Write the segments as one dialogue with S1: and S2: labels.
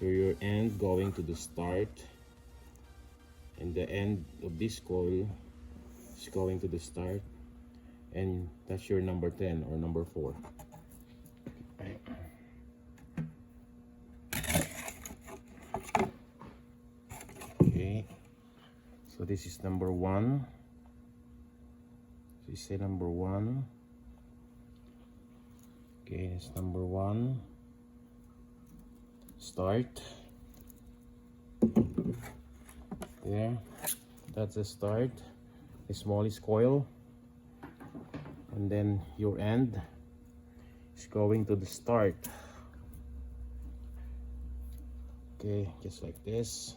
S1: So your end going to the start, and the end of this coil is going to the start, and that's your number 10 or number 4. Okay, so this is number 1. So you say number 1. Okay, it's number 1. Start. There, that's the start, the smallest coil, and then your end is going to the start. Okay, just like this.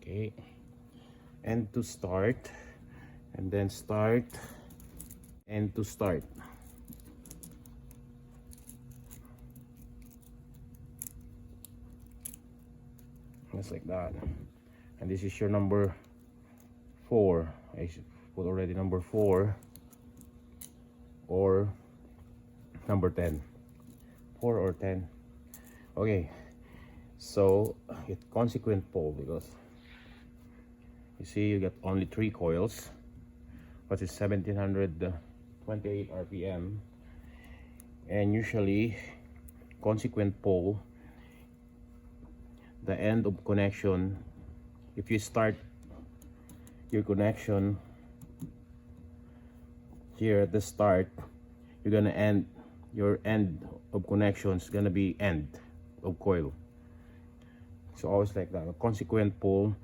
S1: Okay, end to start, and then start, end to start. Just like that. And this is your number 4. I should put already number 4 or number 10. 4 or 10. Okay, so it consequent pole, because you see you got only 3 coils, but it's 1728 RPM, and usually consequent pole, the end of connection, if you start your connection here at the start, you're gonna end, your end of connection is gonna be end of coil. So always like that. A consequent pole,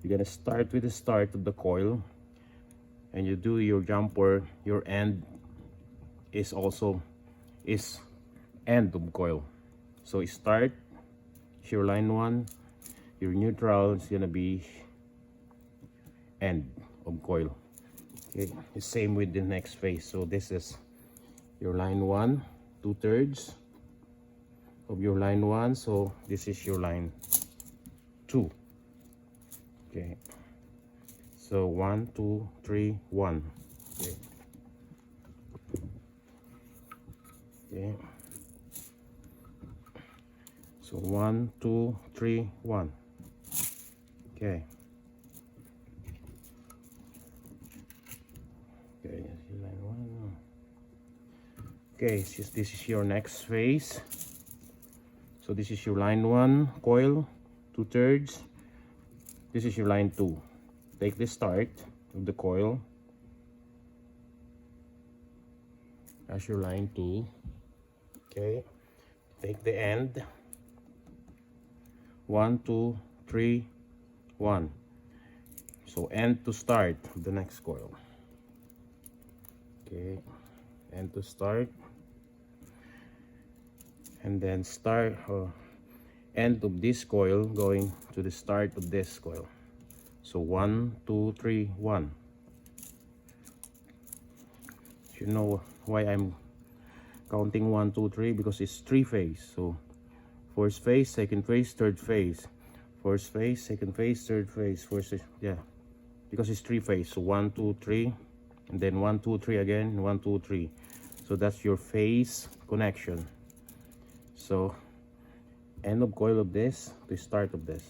S1: you're gonna start with the start of the coil, and you do your jumper, your end is also is end of coil. So you start your line 1, your neutral is gonna be end of coil. Okay, the same with the next phase. So this is your line 1, 2/3 of your line 1. So this is your line 2. Okay, so 1 2 3 1. Okay, okay. So 1 2 3 1. Okay. Okay, line 1. Okay, this is your next phase. So this is your line 1 coil, 2/3. This is your line 2. Take the start of the coil. That's your line 2. Okay. Take the end. 1 2 3 1. So end to start of the next coil. Okay, end to start, and then start end of this coil going to the start of this coil. So 1 2 3 1. You know why I'm counting 1 2 3? Because it's 3 phase. So first phase, second phase, third phase. First phase, second phase, third phase. Yeah, because it's 3 phase. So 1 2 3, and then 1 2 3 again, 1 2 3. So that's your phase connection. So end of coil of this to start of this.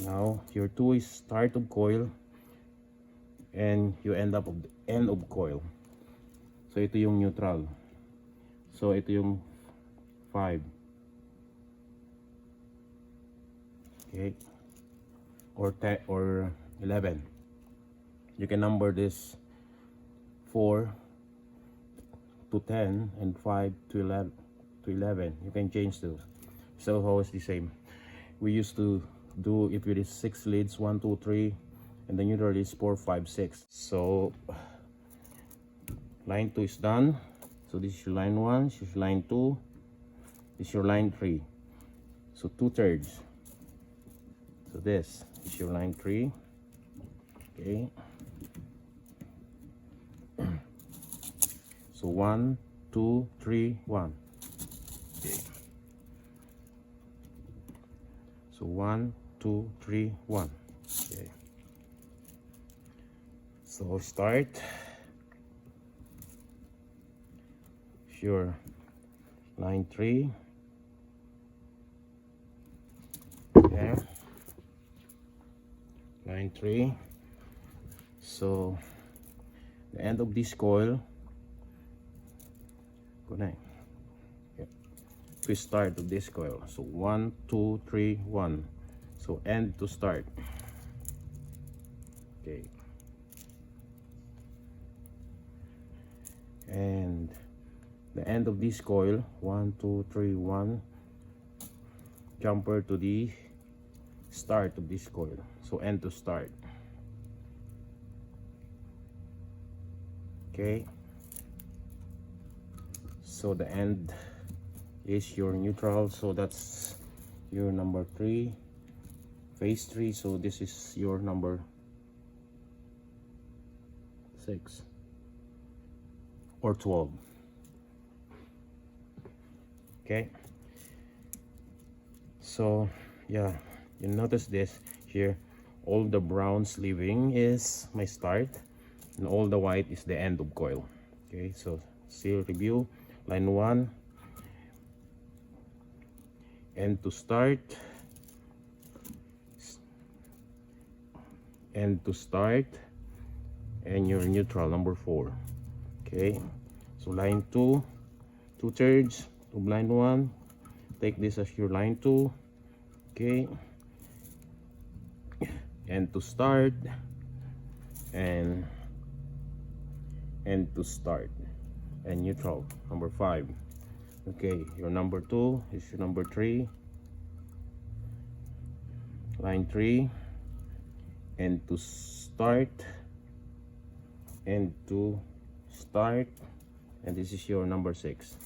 S1: Now your 2 is start of coil, and you end up of the end of coil. So ito yung neutral. So ito yung 5. Okay, or 10 or 11. You can number this 4 to 10 and 5 to 11. You can change those. So always the same. We used to do, if it is 6 leads, 1 2 3, and the neutral is 4 5 6. So line 2 is done. So this is your line 1, this is line 2, this is your line 3. So 2/3. So this is your line 3. Okay. So 1 2 3 1. Okay. So 1 2 3 1. Okay. So start. your line 3. Yeah, line 3. So the end of this coil, connect, yeah, to start of this coil. So 1 2 3 1, so end to start. Okay, and the end of this coil, 1 2 3 1, jumper to the start of this coil, so end to start. Okay, so the end is your neutral, so that's your number 3, phase 3. So this is your number 6 or 12. Okay, so yeah, you notice this here, all the brown sleeving is my start and all the white is the end of coil. Okay, so still review. Line 1, end to start, end to start, and your neutral number 4. Okay, so line 2, 2/3 of line 1, take this as your line 2. Okay, end to start and end to start, and neutral number 5. Okay, your number 2 is your number 3, line 3, end to start, end to start, and this is your number 6.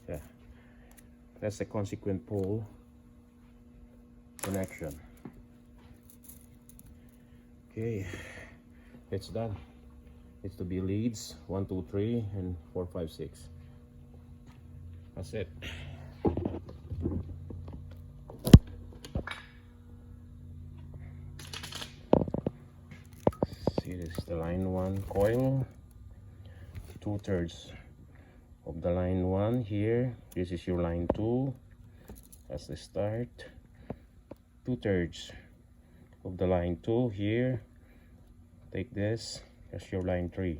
S1: Yeah, that's a consequent pole connection. Okay, it's done. It's to be leads 1 2 3 and 4 5 6. That's it. See, this is the line 1 coil, 2/3 of the line 1 here. This is your line 2, that's the start. 2/3 of the line 2 here, take this, that's your line 3.